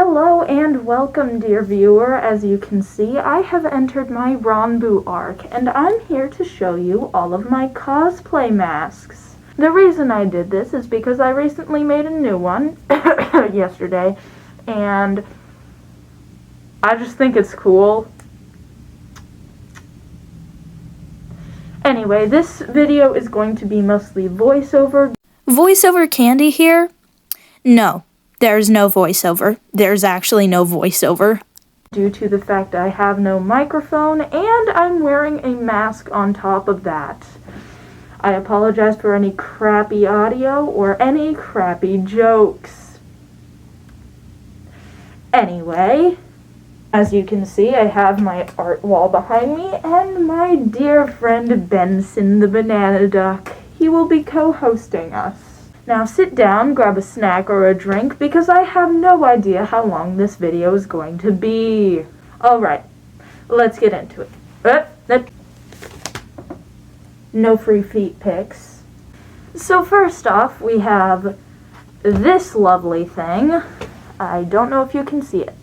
Hello and welcome, dear viewer. As you can see, I have entered my Ranboo arc, and I'm here to show you all of my cosplay masks. The reason I did this is because I recently made a new one yesterday, and I just think it's cool. Anyway, this video is going to be mostly voiceover. Voiceover candy here? No, there's no voiceover. There's actually no voiceover. Due to the fact I have no microphone and I'm wearing a mask on top of that. I apologize for any crappy audio or any crappy jokes. Anyway, as you can see, I have my art wall behind me and my dear friend Benson the Banana Duck. He will be co-hosting us. Now sit down, grab a snack or a drink, because I have no idea how long this video is going to be. Alright, let's get into it. No free feet pics. So first off, we have this lovely thing. I don't know if you can see it.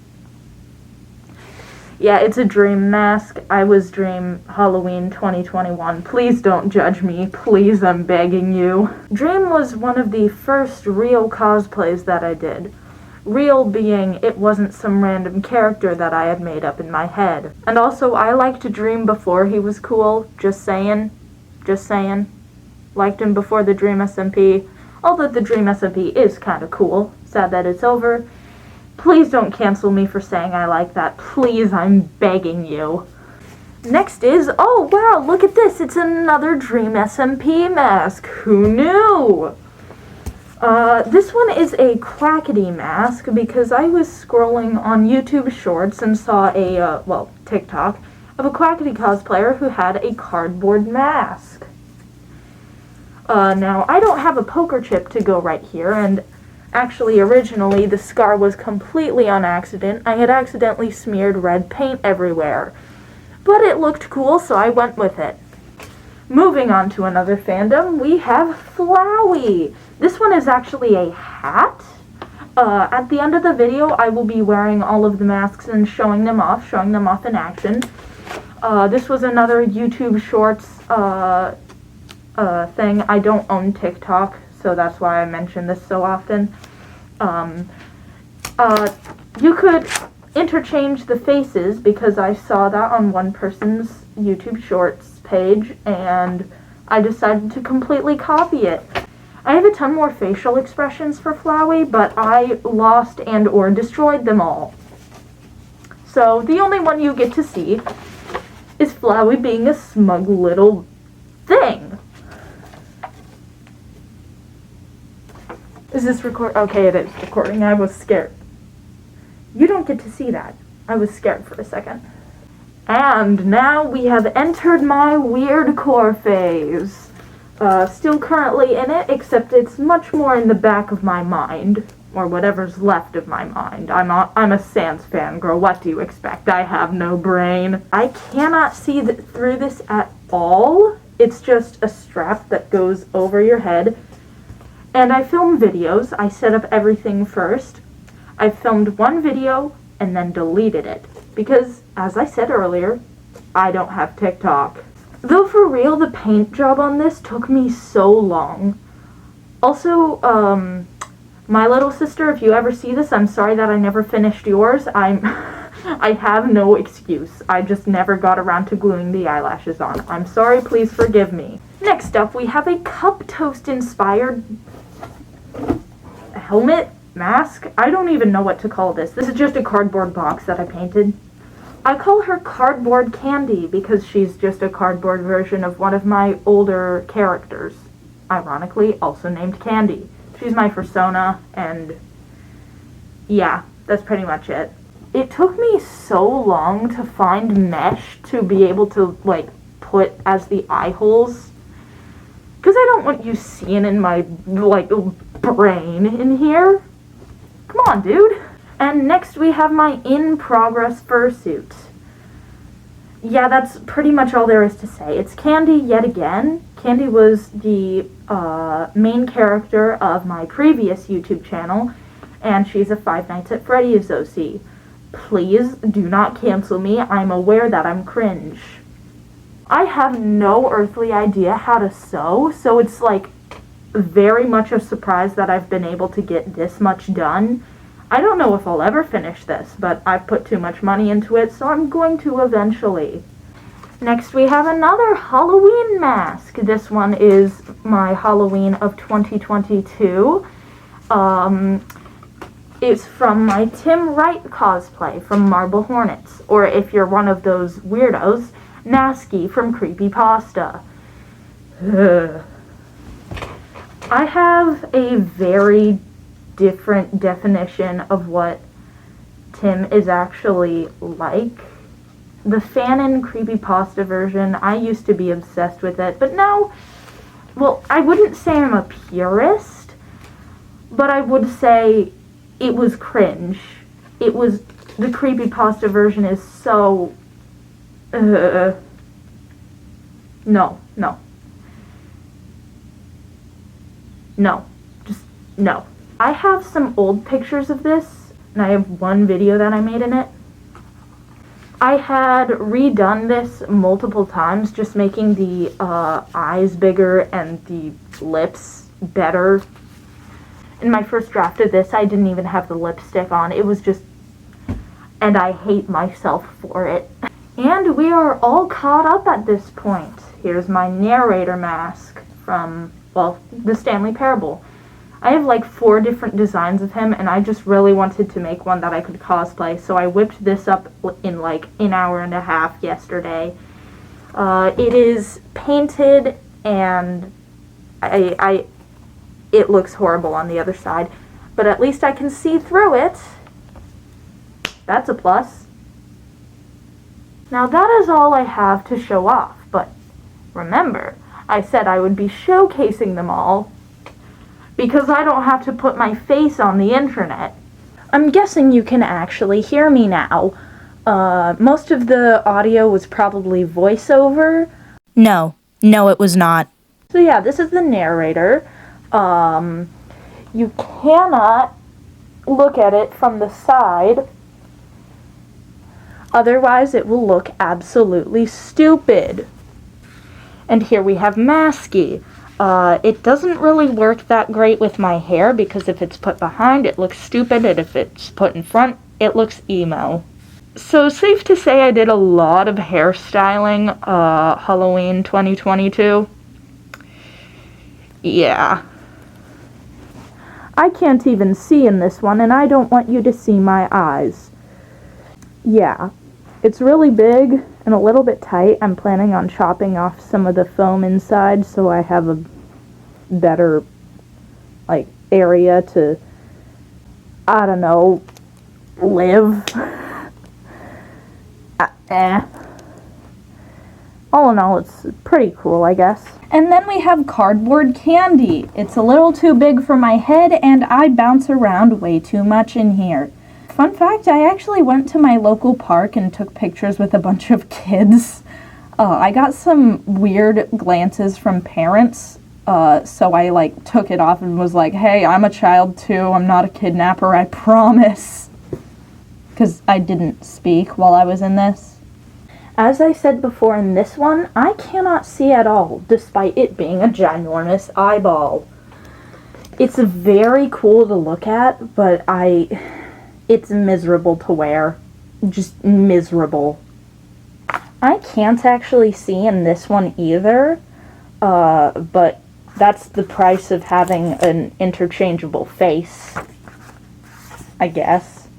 Yeah, it's a Dream mask. I was Dream Halloween 2021. Please don't judge me. Please, I'm begging you. Dream was one of the first real cosplays that I did. Real being it wasn't some random character that I had made up in my head. And also, I liked Dream before he was cool. Just saying. Just saying. Liked him before the Dream SMP. Although the Dream SMP is kind of cool. Sad that it's over. Please don't cancel me for saying I like that. Please, I'm begging you. Next is, oh wow, look at this. It's another Dream SMP mask. Who knew? This one is a Quackity mask because I was scrolling on YouTube Shorts and saw a, TikTok of a Quackity cosplayer who had a cardboard mask. Now, I don't have a poker chip to go right here, and actually, originally, the scar was completely on accident. I had accidentally smeared red paint everywhere. But it looked cool, so I went with it. Moving on to another fandom, we have Flowey. This one is actually a hat. At the end of the video, I will be wearing all of the masks and showing them off in action. This was another YouTube Shorts thing. I don't own TikTok, so that's why I mention this so often. You could interchange the faces because I saw that on one person's YouTube Shorts page and I decided to completely copy it. I have a ton more facial expressions for Flowey, but I lost and or destroyed them all. So the only one you get to see is Flowey being a smug little thing. Is this record? Okay, it is recording. I was scared. You don't get to see that. I was scared for a second. And now we have entered my weird core phase. Still currently in it, except it's much more in the back of my mind. Or whatever's left of my mind. I'm a Sans fangirl. What do you expect? I have no brain. I cannot see through this at all. It's just a strap that goes over your head. And I film videos. I set up everything first. I filmed one video and then deleted it. Because, as I said earlier, I don't have TikTok. Though for real, the paint job on this took me so long. Also, my little sister, if you ever see this, I'm sorry that I never finished yours. I have no excuse. I just never got around to gluing the eyelashes on. I'm sorry, please forgive me. Next up, we have a cup toast inspired helmet, mask. I don't even know what to call this. This is just a cardboard box that I painted. I call her Cardboard Candy because she's just a cardboard version of one of my older characters. Ironically, also named Candy. She's my persona, and yeah, that's pretty much it. It took me so long to find mesh to be able to, put as the eye holes. Because I don't want you seeing in my, brain in here. Come on, dude. And next we have my in-progress fursuit. Yeah, that's pretty much all there is to say. It's Candy yet again. Candy was the main character of my previous YouTube channel, and she's a Five Nights at Freddy's OC. Please do not cancel me. I'm aware that I'm cringe. I have no earthly idea how to sew, so it's like very much a surprise that I've been able to get this much done. I don't know if I'll ever finish this, but I've put too much money into it, so I'm going to eventually. Next we have another Halloween mask. This one is my Halloween of 2022. It's from my Tim Wright cosplay from Marble Hornets, or if you're one of those weirdos, Masky from Creepypasta. I have a very different definition of what Tim is actually like. The Fanon Creepypasta version, I used to be obsessed with it, but now, well, I wouldn't say I'm a purist, but I would say it was cringe. The Creepypasta version is so, no. Just, no. I have some old pictures of this, and I have one video that I made in it. I had redone this multiple times, just making the eyes bigger and the lips better. In my first draft of this, I didn't even have the lipstick on. It was just, and I hate myself for it. And we are all caught up at this point. Here's my narrator mask from, well, the Stanley Parable. I have like 4 different designs of him, and I just really wanted to make one that I could cosplay, so I whipped this up in like an hour and a half yesterday. It is painted, and it looks horrible on the other side, but at least I can see through it. That's a plus. Now that is all I have to show off, but remember, I said I would be showcasing them all, because I don't have to put my face on the internet. I'm guessing you can actually hear me now. Most of the audio was probably voiceover. No, it was not. So yeah, this is the narrator. You cannot look at it from the side, otherwise it will look absolutely stupid. And here we have Masky. It doesn't really work that great with my hair, because if it's put behind, it looks stupid, and if it's put in front, it looks emo. So safe to say I did a lot of hairstyling, Halloween 2022. Yeah. I can't even see in this one, and I don't want you to see my eyes. Yeah. It's really big and a little bit tight. I'm planning on chopping off some of the foam inside so I have a better, like, area to, I don't know, live. All in all, it's pretty cool, I guess. And then we have cardboard candy. It's a little too big for my head, and I bounce around way too much in here. Fun fact, I actually went to my local park and took pictures with a bunch of kids. I got some weird glances from parents, so I took it off and was like, hey, I'm a child too, I'm not a kidnapper, I promise. Because I didn't speak while I was in this. As I said before in this one, I cannot see at all, despite it being a ginormous eyeball. It's very cool to look at, but it's miserable to wear. Just miserable. I can't actually see in this one either, but that's the price of having an interchangeable face, I guess.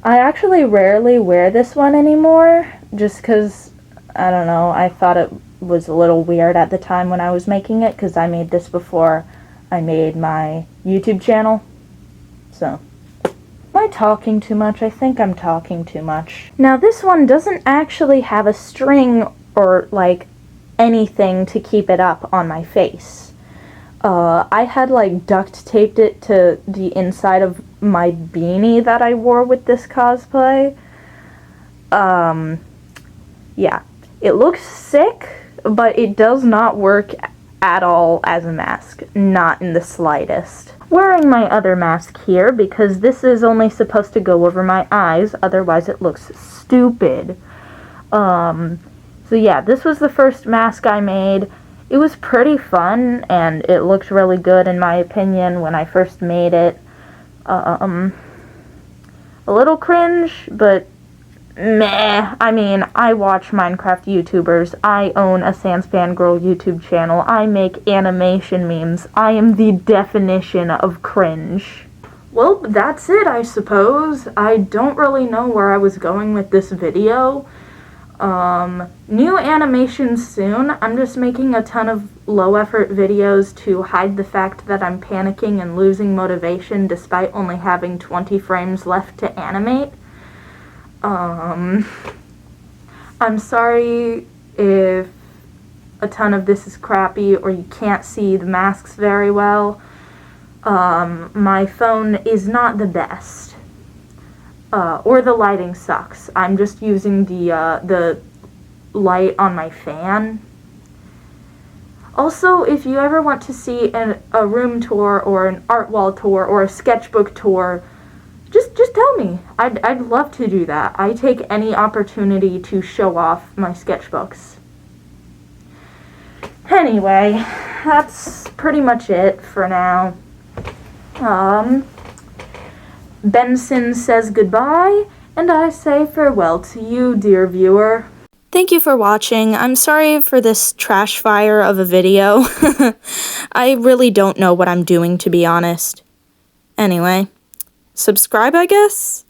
I actually rarely wear this one anymore, just because, I don't know, I thought it was a little weird at the time when I was making it, because I made this before I made my YouTube channel. So, am I talking too much? I think I'm talking too much. Now this one doesn't actually have a string or anything to keep it up on my face. I had duct taped it to the inside of my beanie that I wore with this cosplay. Yeah. It looks sick, but it does not work at all as a mask. Not in the slightest. Wearing my other mask here because this is only supposed to go over my eyes, otherwise it looks stupid. So yeah, this was the first mask I made. It was pretty fun, and it looked really good in my opinion when I first made it. A little cringe, but meh. I mean, I watch Minecraft YouTubers. I own a Sanspan Girl YouTube channel. I make animation memes. I am the definition of cringe. Well, that's it, I suppose. I don't really know where I was going with this video. New animations soon. I'm just making a ton of low-effort videos to hide the fact that I'm panicking and losing motivation despite only having 20 frames left to animate. I'm sorry if a ton of this is crappy or you can't see the masks very well. My phone is not the best. Or the lighting sucks. I'm just using the light on my fan. Also, if you ever want to see a room tour or an art wall tour or a sketchbook tour, just tell me. I'd love to do that. I take any opportunity to show off my sketchbooks. Anyway, that's pretty much it for now. Benson says goodbye, and I say farewell to you, dear viewer. Thank you for watching. I'm sorry for this trash fire of a video. I really don't know what I'm doing, to be honest. Anyway, subscribe, I guess?